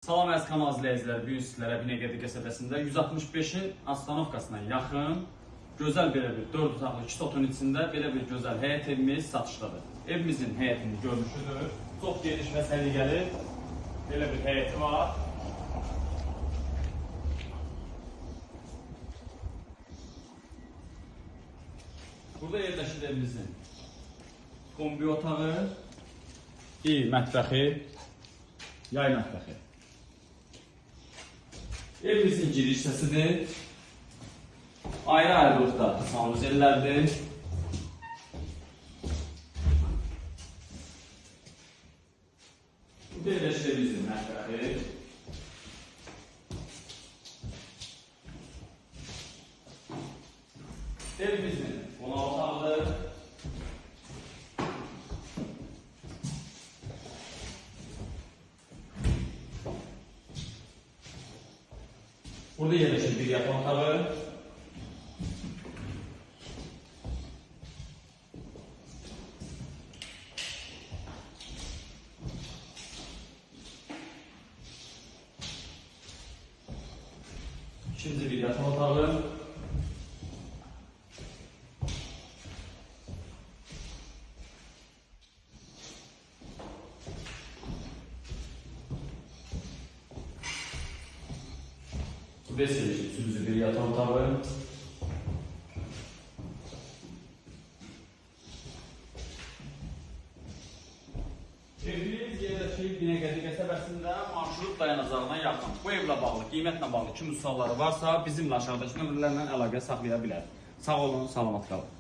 Salam əziz kanal izləyiciləri, bu gün sizlərə Binəqədi qəsəbəsində 165-in astanovkasına yaxın gözəl belə bir 4 otaqlı 2 sotun içində belə bir gözəl həyət evimiz satışdadır. Evimizin həyətini görmüşsünüz. Çox geniş və səliqəli belə bir həyəti var. Burada yerləşir evimizin kombi otağı, mətbəxi, yay mətbəxi. Evimizin giriş hissəsidir. Ayrı-ayrılıqda sanuzellərdir. Bu yerləşir evimizin mətbəxi. Evimizin qonaq otağıdır. Burada yerleşir bir yataq otağı. İkinci bir yataq otağı. Burası üçüncü bir yataq otağı. Evimiz yerləşir Binəqədi qəsəbəsində marşrut dayanacağına yaxın. Bu evlə bağlı, qiymətlə bağlı kim sualları varsa bizimlə aşağıdakı nömrələrlə əlaqə saxlaya bilər. Sağ olun, salamat qalın.